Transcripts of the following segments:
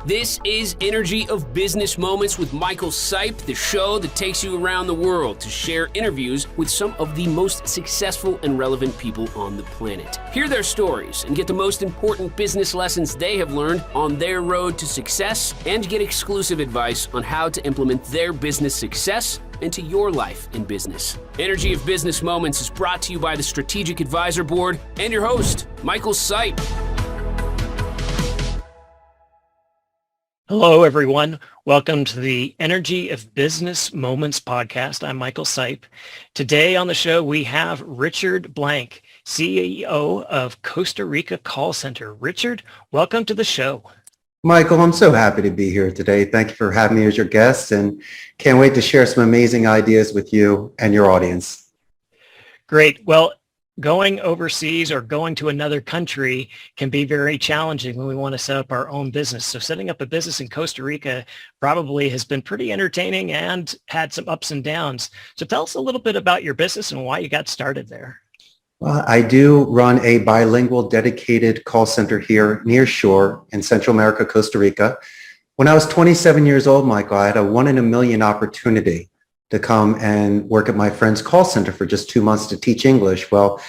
This is Energy of Business Moments with Michael Sipe, the show that takes you around the world to share interviews with some of the most successful and relevant people on the planet. Hear their stories and get the most important business lessons they have learned on their road to success, and get exclusive advice on how to implement their business success into your life and business. Energy of Business Moments is brought to you by the Strategic Advisor Board and your host, Michael Sipe. Hello, everyone. Welcome to the Energy of Business Moments podcast. I'm Michael Sipe. Today on the show, we have Richard Blank, CEO of Costa Rica Call Center. Richard, welcome to the show. Michael, I'm so happy to be here today. Thank you for having me as your guest, and can't wait to share some amazing ideas with you and your audience. Great. Well, going overseas or going to another country can be very challenging when we want to set up our own business. So setting up a business in Costa Rica probably has been pretty entertaining and had some ups and downs. So tell us a little bit about your business and why you got started there. Well, I do run a bilingual dedicated call center here near shore in Central America, Costa Rica. When I was 27 years old, Michael, I had a 1 in a million opportunity to come and work at my friend's call center for just 2 months to teach English. Well,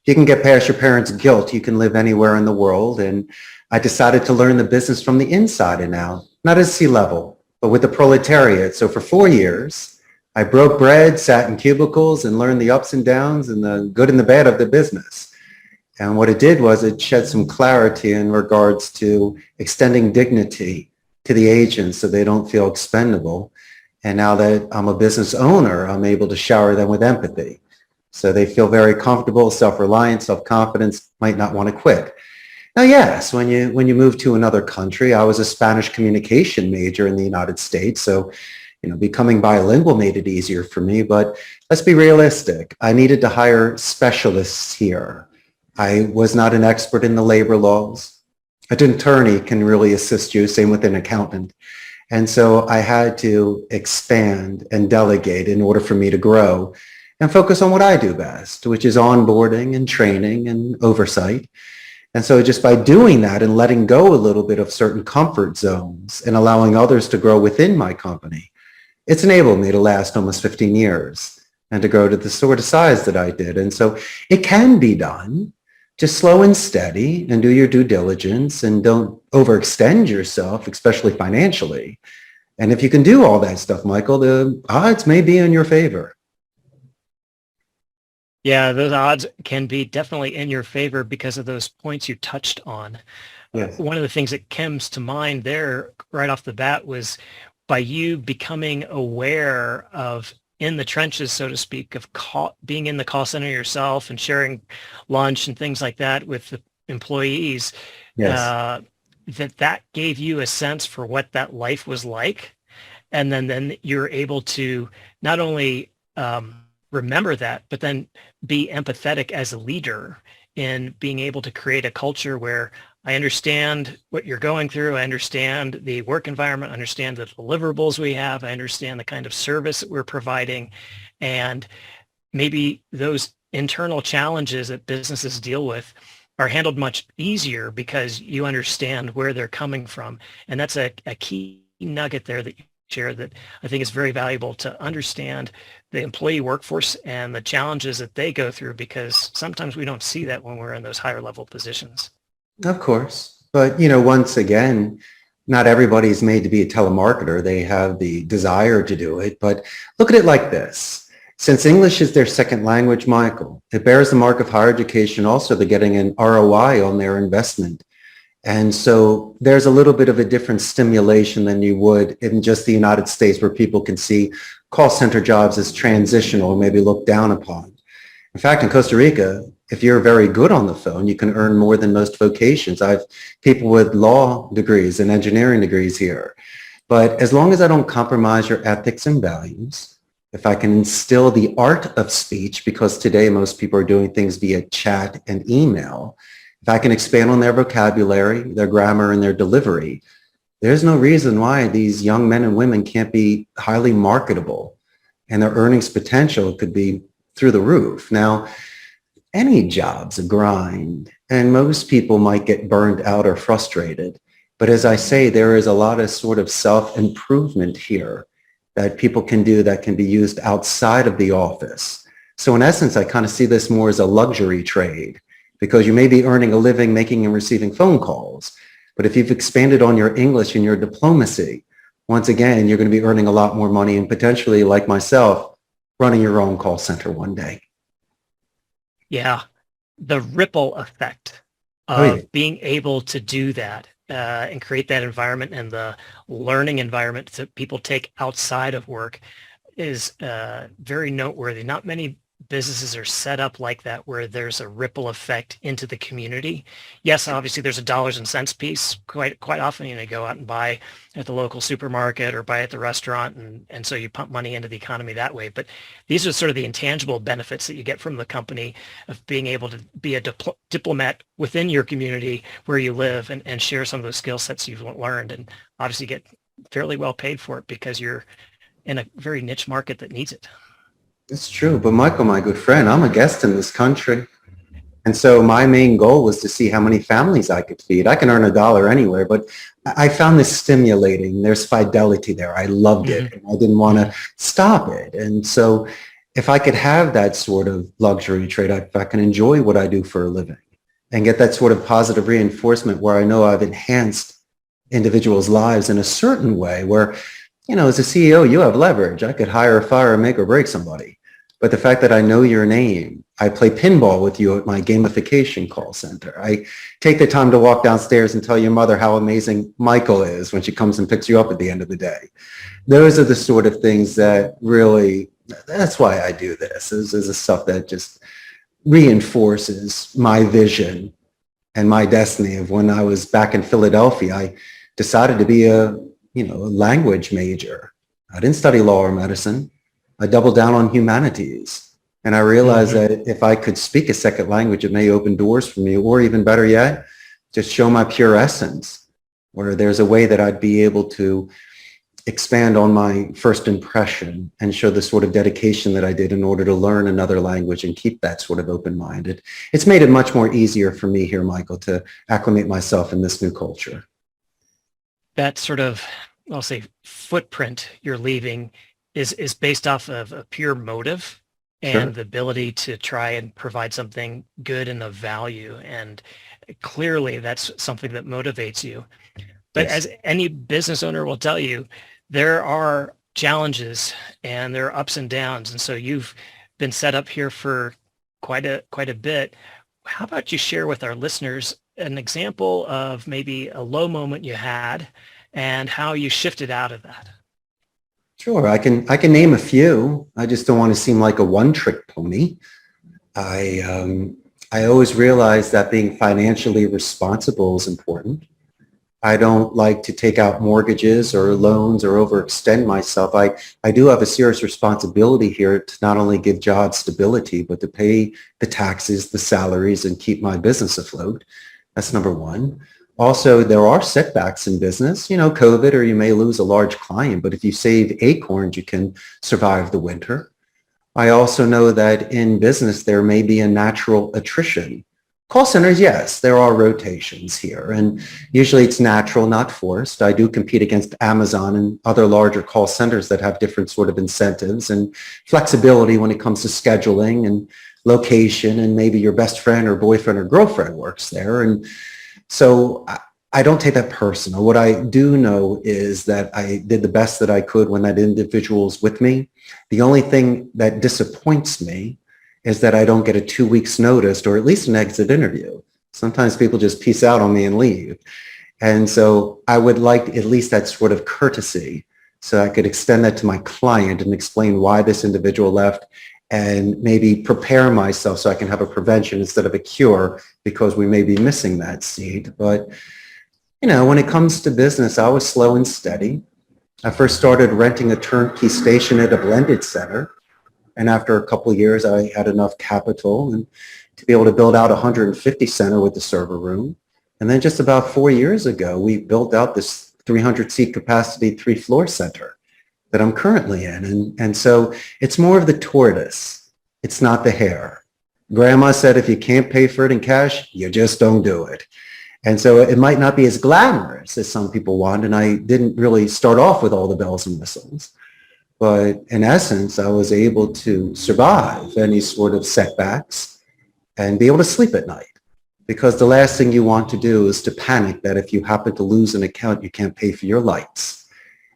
you can get past your parents' guilt. You can live anywhere in the world. And I decided to learn the business from the inside and out, not at sea level, but with the proletariat. So for 4 years, I broke bread, sat in cubicles, and learned the ups and downs and the good and the bad of the business. And what it did was it shed some clarity in regards to extending dignity to the agents so they don't feel expendable. And now that I'm a business owner, I'm able to shower them with empathy. So they feel very comfortable, self-reliant, self-confidence, might not want to quit. Now, yes, when you move to another country, I was a Spanish communication major in the United States. So, becoming bilingual made it easier for me. But let's be realistic. I needed to hire specialists here. I was not an expert in the labor laws. An attorney can really assist you, same with an accountant. And so I had to expand and delegate in order for me to grow and focus on what I do best, which is onboarding and training and oversight. And so just by doing that and letting go a little bit of certain comfort zones and allowing others to grow within my company, it's enabled me to last almost 15 years and to grow to the sort of size that I did. And so it can be done. Just slow and steady and do your due diligence and don't overextend yourself, especially financially. And if you can do all that stuff, Michael, the odds may be in your favor. Yeah, those odds can be definitely in your favor because of those points you touched on. Yes. One of the things that comes to mind there right off the bat was by you becoming aware of in the trenches, so to speak, of being in the call center yourself and sharing lunch and things like that with the employees, Yes. that gave you a sense for what that life was like. And then you're able to not only remember that, but then be empathetic as a leader in being able to create a culture where I understand what you're going through. I understand the work environment, I understand the deliverables we have. I understand the kind of service that we're providing. And maybe those internal challenges that businesses deal with are handled much easier because you understand where they're coming from. And that's a key nugget there that you share that I think is very valuable to understand the employee workforce and the challenges that they go through, because sometimes we don't see that when we're in those higher level positions. Of course. But, once again, not everybody's made to be a telemarketer. They have the desire to do it. But look at it like this. Since English is their second language, Michael, it bears the mark of higher education also they're getting an ROI on their investment. And so there's a little bit of a different stimulation than you would in just the United States, where people can see call center jobs as transitional or maybe looked down upon. In fact, in Costa Rica, if you're very good on the phone, you can earn more than most vocations. I have people with law degrees and engineering degrees here. But as long as I don't compromise your ethics and values, if I can instill the art of speech, because today most people are doing things via chat and email, if I can expand on their vocabulary, their grammar, and their delivery, there's no reason why these young men and women can't be highly marketable, and their earnings potential could be through the roof. Now, any job's a grind, and most people might get burned out or frustrated. But as I say, there is a lot of sort of self-improvement here that people can do that can be used outside of the office. So in essence, I kind of see this more as a luxury trade, because you may be earning a living making and receiving phone calls. But if you've expanded on your English and your diplomacy, once again, you're going to be earning a lot more money and potentially, like myself, running your own call center one day. Yeah. The ripple effect of being able to do that and create that environment and the learning environment that people take outside of work is very noteworthy. Not many businesses are set up like that, where there's a ripple effect into the community. Yes, obviously there's a dollars and cents piece. Quite often, you go out and buy at the local supermarket or buy at the restaurant, and so you pump money into the economy that way. But these are sort of the intangible benefits that you get from the company of being able to be a diplomat within your community where you live and share some of those skill sets you've learned, and obviously get fairly well paid for it because you're in a very niche market that needs it. It's true. But Michael, my good friend, I'm a guest in this country. And so my main goal was to see how many families I could feed. I can earn $1 anywhere, but I found this stimulating. There's fidelity there. I loved it. And I didn't want to stop it. And so if I could have that sort of luxury trade, if I can enjoy what I do for a living and get that sort of positive reinforcement where I know I've enhanced individuals' lives in a certain way where, as a CEO, you have leverage. I could hire, fire, make or break somebody. But the fact that I know your name, I play pinball with you at my gamification call center. I take the time to walk downstairs and tell your mother how amazing Michael is when she comes and picks you up at the end of the day. Those are the sort of things that really, that's why I do this. This is the stuff that just reinforces my vision and my destiny of when I was back in Philadelphia. I decided to be a language major. I didn't study law or medicine. I doubled down on humanities. And I realized that if I could speak a second language, it may open doors for me, or even better yet, just show my pure essence, where there's a way that I'd be able to expand on my first impression and show the sort of dedication that I did in order to learn another language and keep that sort of open-minded. It's made it much more easier for me here, Michael, to acclimate myself in this new culture. That sort of, I'll say, footprint you're leaving is based off of a pure motive and the ability to try and provide something good and of value. And clearly that's something that motivates you. But as any business owner will tell you, there are challenges and there are ups and downs. And so you've been set up here for quite a bit. How about you share with our listeners an example of maybe a low moment you had and how you shifted out of that? Sure, I can name a few. I just don't want to seem like a one-trick pony. I always realize that being financially responsible is important. I don't like to take out mortgages or loans or overextend myself. I do have a serious responsibility here to not only give job stability, but to pay the taxes, the salaries, and keep my business afloat. That's number one. Also, there are setbacks in business, COVID, or you may lose a large client, but if you save acorns, you can survive the winter. I also know that in business, there may be a natural attrition. Call centers, yes, there are rotations here, and usually it's natural, not forced. I do compete against Amazon and other larger call centers that have different sort of incentives and flexibility when it comes to scheduling and location, and maybe your best friend or boyfriend or girlfriend works there. And so I don't take that personal. What I do know is that I did the best that I could when that individual's with me. The only thing that disappoints me is that I don't get a 2 weeks notice or at least an exit interview. Sometimes people just peace out on me and leave. And so I would like at least that sort of courtesy so I could extend that to my client and explain why this individual left and maybe prepare myself so I can have a prevention instead of a cure because we may be missing that seed. But, when it comes to business, I was slow and steady. I first started renting a turnkey station at a blended center. And after a couple of years, I had enough capital and to be able to build out a 150 center with the server room. And then just about 4 years ago, we built out this 300 seat capacity 3-floor center that I'm currently in. And so it's more of the tortoise. It's not the hare. Grandma said, if you can't pay for it in cash, you just don't do it. And so it might not be as glamorous as some people want. And I didn't really start off with all the bells and whistles. But in essence, I was able to survive any sort of setbacks and be able to sleep at night. Because the last thing you want to do is to panic that if you happen to lose an account, you can't pay for your lights.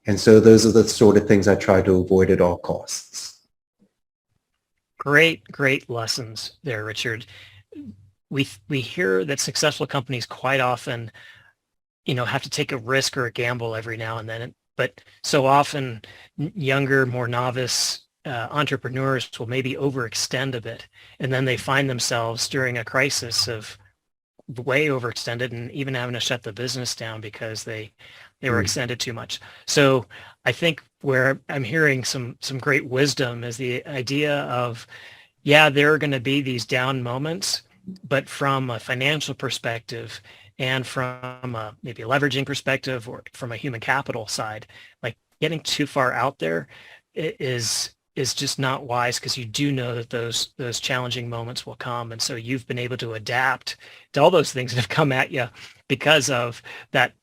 And so those are the sort of things I try to avoid at all costs. Great lessons there, Richard. We hear that successful companies quite often, have to take a risk or a gamble every now and then. But so often younger, more novice entrepreneurs will maybe overextend a bit. And then they find themselves during a crisis of way overextended and even having to shut the business down because they were extended too much. So I think where I'm hearing some great wisdom is the idea of, there are going to be these down moments, but from a financial perspective and from maybe a leveraging perspective or from a human capital side, like getting too far out there is just not wise, because you do know that those challenging moments will come. And so you've been able to adapt to all those things that have come at you because of that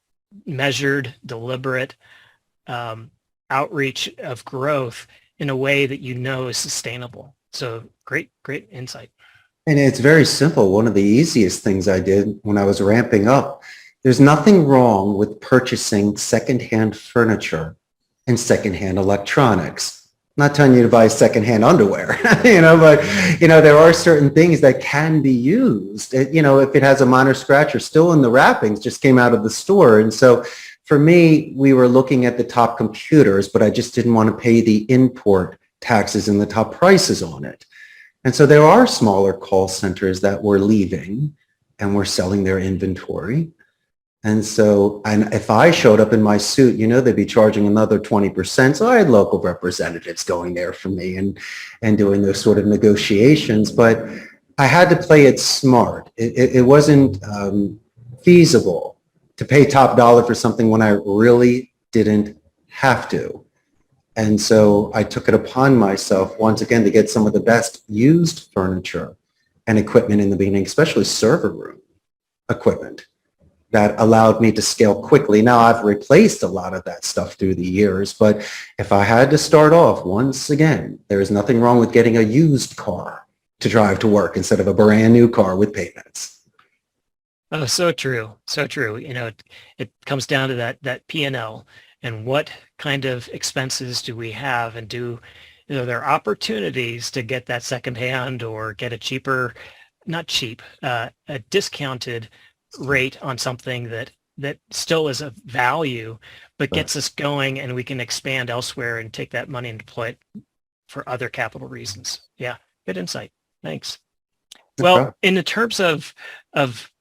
measured, deliberate outreach of growth in a way that is sustainable. So great insight. And it's very simple. One of the easiest things I did when I was ramping up, there's nothing wrong with purchasing secondhand furniture and secondhand electronics. I'm not telling you to buy secondhand underwear, but there are certain things that can be used. If it has a minor scratch or still in the wrappings, just came out of the store. And so for me, we were looking at the top computers, but I just didn't want to pay the import taxes and the top prices on it. And so there are smaller call centers that were leaving and were selling their inventory. And if I showed up in my suit, they'd be charging another 20%. So I had local representatives going there for me and doing those sort of negotiations. But I had to play it smart. It wasn't feasible to pay top dollar for something when I really didn't have to. And so I took it upon myself once again to get some of the best used furniture and equipment in the beginning, especially server room equipment, that allowed me to scale quickly. Now I've replaced a lot of that stuff through the years, but if I had to start off, once again, there is nothing wrong with getting a used car to drive to work instead of a brand new car with payments. Oh, so true. So true. It comes down to that P&L and what kind of expenses do we have, and there are opportunities to get that secondhand or get a cheaper, not cheap, a discounted rate on something that still is of value, but gets us going, and we can expand elsewhere and take that money and deploy it for other capital reasons. Yeah, good insight. Thanks. Well, in the terms of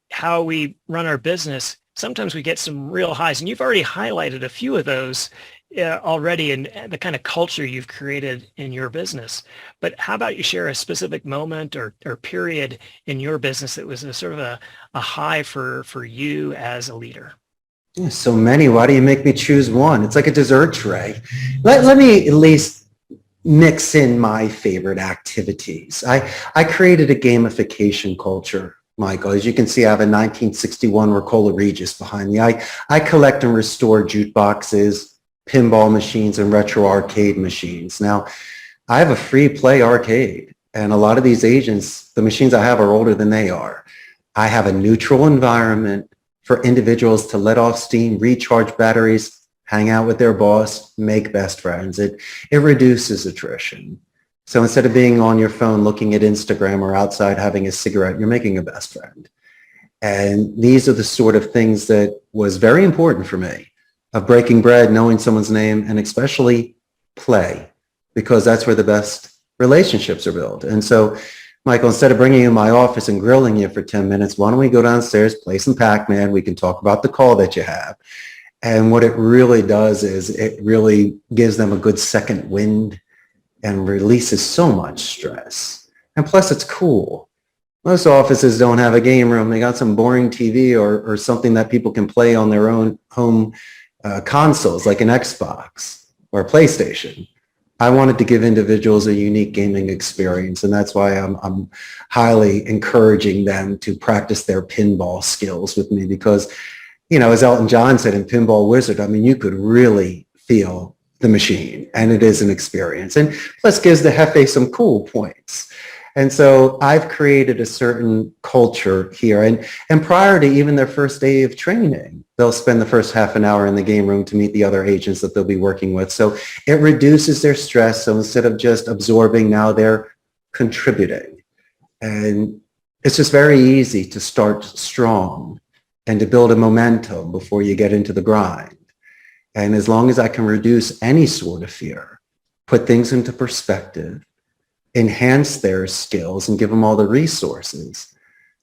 how we run our business, sometimes we get some real highs, and you've already highlighted a few of those already in the kind of culture you've created in your business. But how about you share a specific moment or period in your business that was a sort of a high for you as a leader? Yeah, so many. Why do you make me choose one? It's like a dessert tray. Let me at least mix in my favorite activities. I created a gamification culture, Michael. As you can see, I have a 1961 Ricola Regis behind me. I collect and restore jukeboxes, pinball machines, and retro arcade machines. Now, I have a free play arcade, and a lot of these agents, the machines I have are older than they are. I have a neutral environment for individuals to let off steam, recharge batteries, hang out with their boss, make best friends. It reduces attrition. So instead of being on your phone looking at Instagram or outside having a cigarette, you're making a best friend. And these are the sort of things that was very important for me, of breaking bread, knowing someone's name, and especially play, because that's where the best relationships are built. And so, Michael, instead of bringing you in my office and grilling you for 10 minutes, why don't we go downstairs, play some Pac-Man? We can talk about the call that you have. And what it really does is it really gives them a good second wind and releases so much stress. And plus, it's cool. Most offices don't have a game room. They got some boring TV or something that people can play on their own home consoles, like an Xbox or a PlayStation. I wanted to give individuals a unique gaming experience, and that's why I'm highly encouraging them to practice their pinball skills with me because, as Elton John said in Pinball Wizard, I mean, you could really feel the machine, and it is an experience. And plus gives the Hefe some cool points. And so I've created a certain culture here. And prior to even their first day of training, they'll spend the first half an hour in the game room to meet the other agents that they'll be working with. So it reduces their stress. So instead of just absorbing, now they're contributing. And it's just very easy to start strong and to build a momentum before you get into the grind. And as long as I can reduce any sort of fear, put things into perspective, enhance their skills, and give them all the resources,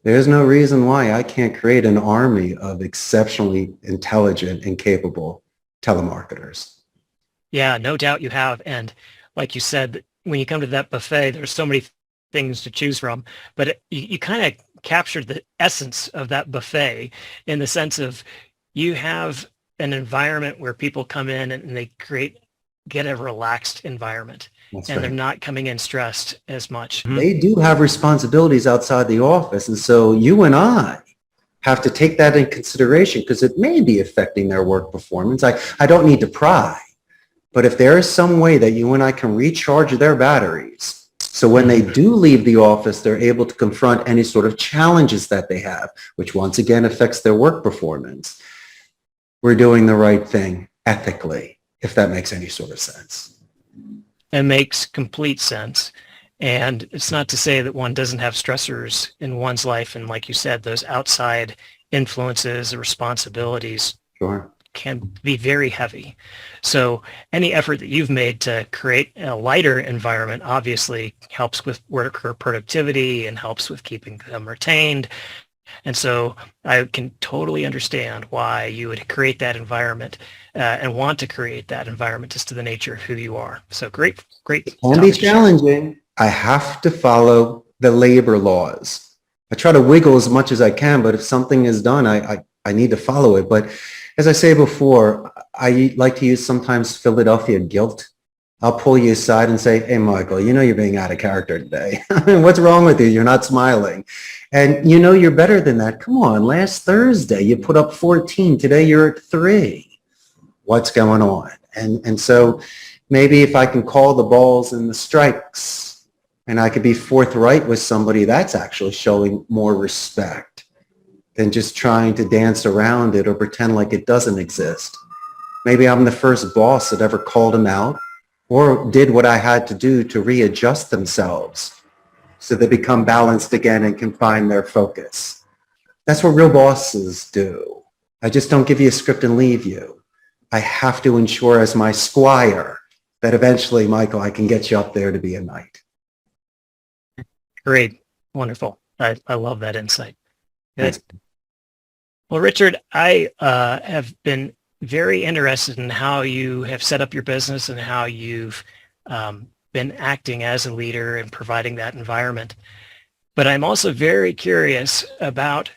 there's no reason why I can't create an army of exceptionally intelligent and capable telemarketers. Yeah, no doubt you have. And like you said, when you come to that buffet, there's so many things to choose from, but you kind of captured the essence of that buffet in the sense of you have an environment where people come in and they get a relaxed environment. That's and right. They're not coming in stressed as much. They do have responsibilities outside the office. And so you and I have to take that in consideration because it may be affecting their work performance. I don't need to pry, but if there is some way that you and I can recharge their batteries, so when they do leave the office, they're able to confront any sort of challenges that they have, which once again affects their work performance, we're doing the right thing ethically, if that makes any sort of sense. It makes complete sense. And it's not to say that one doesn't have stressors in one's life. And like you said, those outside influences or responsibilities can be very heavy. So any effort that you've made to create a lighter environment obviously helps with worker productivity and helps with keeping them retained. And so I can totally understand why you would create that environment and want to create that environment just to the nature of who you are. So great. It can be challenging. I have to follow the labor laws. I try to wiggle as much as I can, but if something is done, I need to follow it. But as I say before, I like to use sometimes Philadelphia guilt. I'll pull you aside and say, hey, Michael, you're being out of character today. What's wrong with you? You're not smiling. And you're better than that. Come on, last Thursday you put up 14. Today you're at 3. What's going on? And so maybe if I can call the balls and the strikes and I could be forthright with somebody, that's actually showing more respect than just trying to dance around it or pretend like it doesn't exist. Maybe I'm the first boss that ever called them out or did what I had to do to readjust themselves so they become balanced again and can find their focus. That's what real bosses do. I just don't give you a script and leave you. I have to ensure as my squire that eventually, Michael, I can get you up there to be a knight. Great. Wonderful. I love that insight. Good. Well, Richard, I have been very interested in how you have set up your business and how you've been acting as a leader and providing that environment. But I'm also very curious about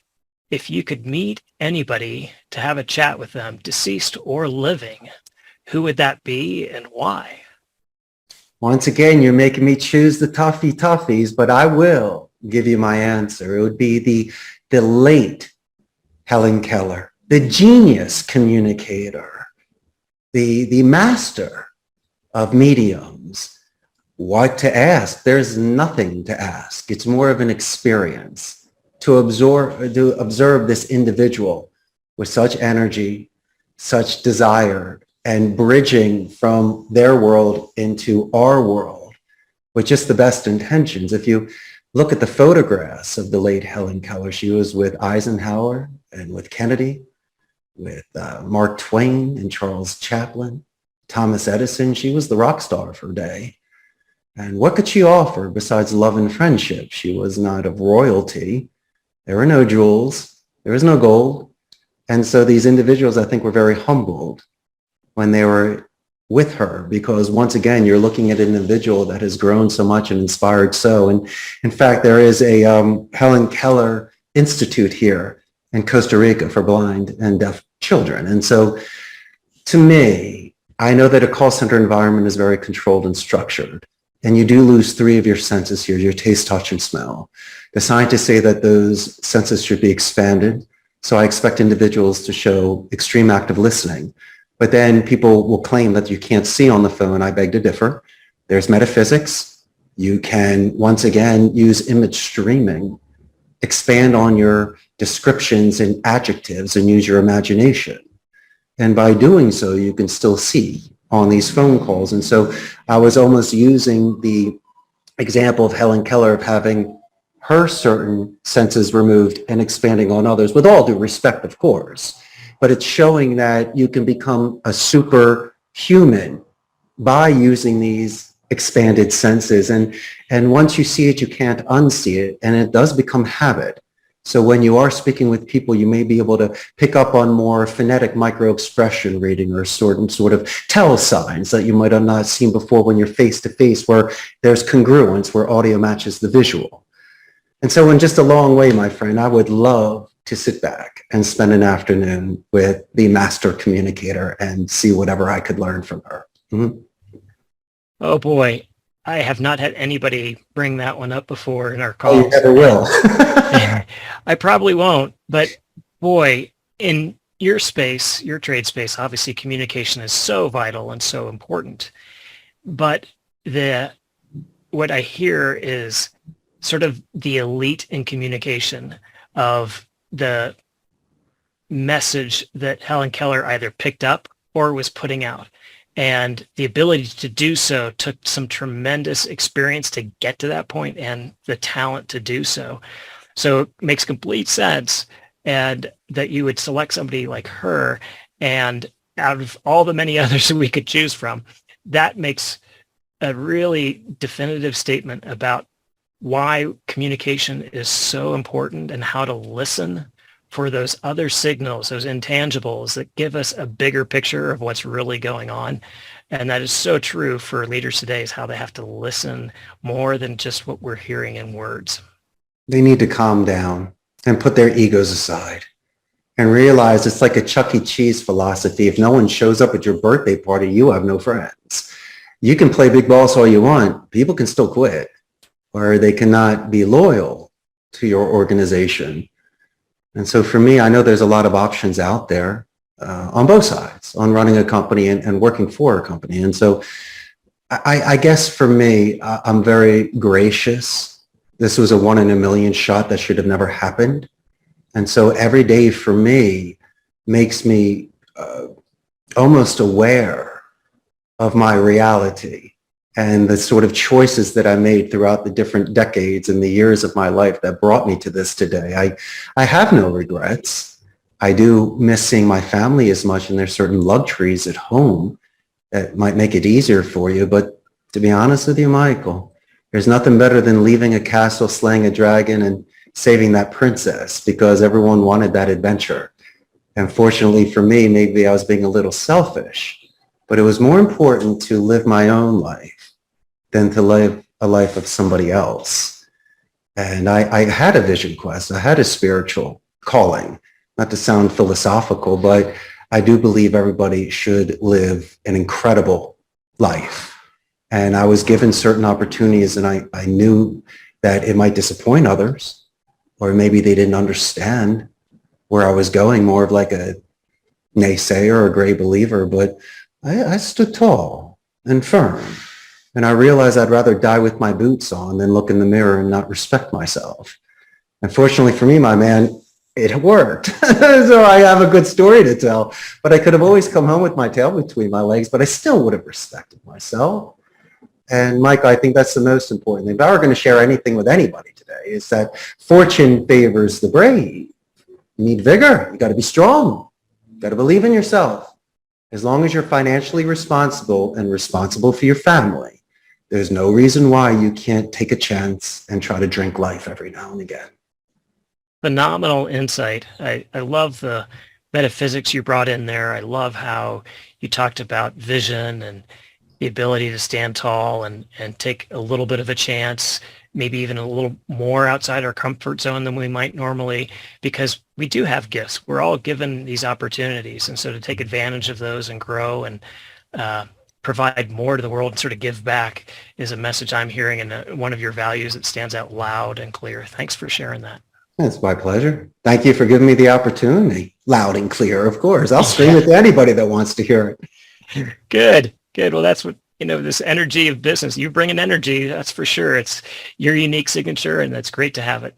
if you could meet anybody to have a chat with them, deceased or living, who would that be and why? Once again, you're making me choose the toughies, but I will give you my answer. It would be the late Helen Keller, the genius communicator, the master of mediums. What to ask? There's nothing to ask. It's more of an experience to observe this individual with such energy, such desire, and bridging from their world into our world with just the best intentions. If you look at the photographs of the late Helen Keller, she was with Eisenhower and with Kennedy, with Mark Twain and Charles Chaplin, Thomas Edison. She was the rock star of her day. And what could she offer besides love and friendship? She was not of royalty. There were no jewels. There was no gold. And so these individuals, I think, were very humbled when they were with her, because once again, you're looking at an individual that has grown so much and inspired so. And in fact, there is a Helen Keller Institute here in Costa Rica for blind and deaf children. And so to me, I know that a call center environment is very controlled and structured, and you do lose 3 of your senses here, your taste, touch, and smell. The scientists say that those senses should be expanded, so I expect individuals to show extreme active listening. But then people will claim that you can't see on the phone. I beg to differ. There's metaphysics. You can, once again, use image streaming, expand on your descriptions and adjectives, and use your imagination. And by doing so, you can still see on these phone calls. And so I was almost using the example of Helen Keller of having her certain senses removed and expanding on others, with all due respect, of course. But it's showing that you can become a superhuman by using these expanded senses. And once you see it, you can't unsee it. And it does become habit. So when you are speaking with people, you may be able to pick up on more phonetic micro-expression reading or sort of tell signs that you might have not seen before when you're face to face, where there's congruence, where audio matches the visual. And so in just a long way, my friend, I would love to sit back and spend an afternoon with the master communicator and see whatever I could learn from her. Mm-hmm. Oh boy, I have not had anybody bring that one up before in our calls. Oh, you never will. I probably won't, but boy, in your space, your trade space, obviously communication is so vital and so important. But what I hear is sort of the elite in communication of the message that Helen Keller either picked up or was putting out. And the ability to do so took some tremendous experience to get to that point and the talent to do so. So it makes complete sense, and that you would select somebody like her, and out of all the many others that we could choose from, that makes a really definitive statement about why communication is so important and how to listen for those other signals, those intangibles that give us a bigger picture of what's really going on. And that is so true for leaders today, is how they have to listen more than just what we're hearing in words. They need to calm down and put their egos aside and realize it's like a Chuck E. Cheese philosophy. If no one shows up at your birthday party, you have no friends. You can play big boss all you want. People can still quit, or they cannot be loyal to your organization. And so for me, I know there's a lot of options out there on both sides, on running a company and working for a company. And so I guess for me, I'm very gracious. This was a 1 in a million shot that should have never happened. And so every day for me makes me almost aware of my reality and the sort of choices that I made throughout the different decades and the years of my life that brought me to this today. I have no regrets. I do miss seeing my family as much, and there's certain luxuries at home that might make it easier for you. But to be honest with you, Michael, there's nothing better than leaving a castle, slaying a dragon, and saving that princess, because everyone wanted that adventure. And fortunately for me, maybe I was being a little selfish, but it was more important to live my own life than to live a life of somebody else. And I had a vision quest. I had a spiritual calling, not to sound philosophical, but I do believe everybody should live an incredible life. And I was given certain opportunities, and I knew that it might disappoint others, or maybe they didn't understand where I was going, more of like a naysayer or a gray believer, but I stood tall and firm. And I realized I'd rather die with my boots on than look in the mirror and not respect myself. And fortunately for me, my man, it worked. So I have a good story to tell. But I could have always come home with my tail between my legs, but I still would have respected myself. And Mike, I think that's the most important thing. If I were going to share anything with anybody today, is that fortune favors the brave. You need vigor. You got to be strong. You got to believe in yourself. As long as you're financially responsible and responsible for your family, there's no reason why you can't take a chance and try to drink life every now and again. Phenomenal insight. I love the metaphysics you brought in there. I love how you talked about vision and the ability to stand tall and take a little bit of a chance, maybe even a little more outside our comfort zone than we might normally, because we do have gifts. We're all given these opportunities. And so to take advantage of those and grow and provide more to the world and sort of give back is a message I'm hearing, and one of your values that stands out loud and clear. Thanks for sharing that. It's my pleasure. Thank you for giving me the opportunity. Loud and clear, of course. I'll stream it to anybody that wants to hear it. Good. Well, that's what, this energy of business. You bring an energy, that's for sure. It's your unique signature, and that's great to have it.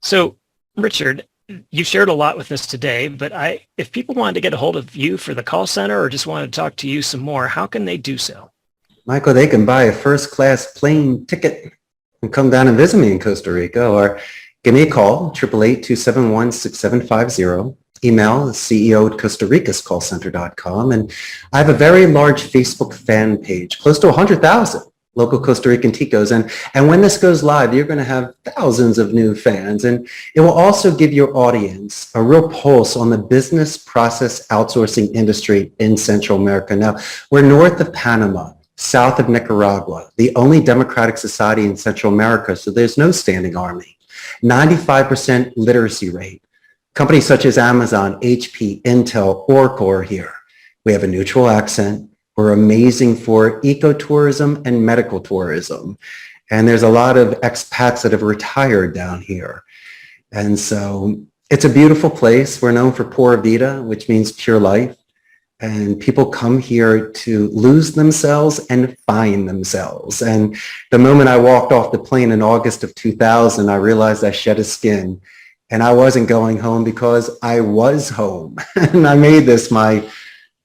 So, Richard, you shared a lot with us today, but if people wanted to get a hold of you for the call center or just wanted to talk to you some more, how can they do so? Michael, they can buy a first-class plane ticket and come down and visit me in Costa Rica, or give me a call, 888-271-6750. Email CEO@CostaRicasCallCenter.com. And I have a very large Facebook fan page, close to 100,000 local Costa Rican Ticos. And when this goes live, you're going to have thousands of new fans. And it will also give your audience a real pulse on the business process outsourcing industry in Central America. Now, we're north of Panama, south of Nicaragua, the only democratic society in Central America, so there's no standing army. 95% literacy rate. Companies such as Amazon, HP, Intel, Oracle are here. We have a neutral accent. We're amazing for ecotourism and medical tourism. And there's a lot of expats that have retired down here. And so it's a beautiful place. We're known for Pura Vida, which means pure life. And people come here to lose themselves and find themselves. And the moment I walked off the plane in August of 2000, I realized I shed a skin. And I wasn't going home because I was home. And I made this my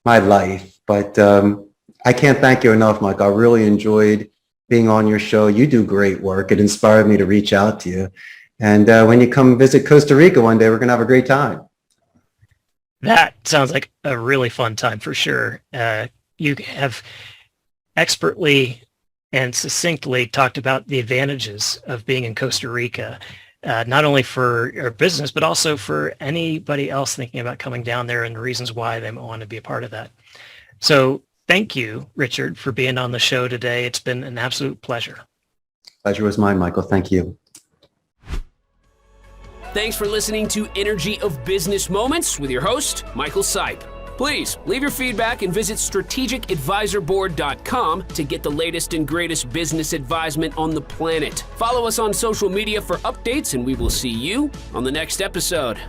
life. But I can't thank you enough, Mike. I really enjoyed being on your show. You do great work. It inspired me to reach out to you. And when you come visit Costa Rica one day, we're going to have a great time. That sounds like a really fun time for sure. You have expertly and succinctly talked about the advantages of being in Costa Rica. Not only for your business, but also for anybody else thinking about coming down there and the reasons why they might want to be a part of that. So thank you, Richard, for being on the show today. It's been an absolute pleasure. Pleasure was mine, Michael. Thank you. Thanks for listening to Energy of Business Moments with your host, Michael Sipe. Please leave your feedback and visit strategicadvisorboard.com to get the latest and greatest business advisement on the planet. Follow us on social media for updates, and we will see you on the next episode.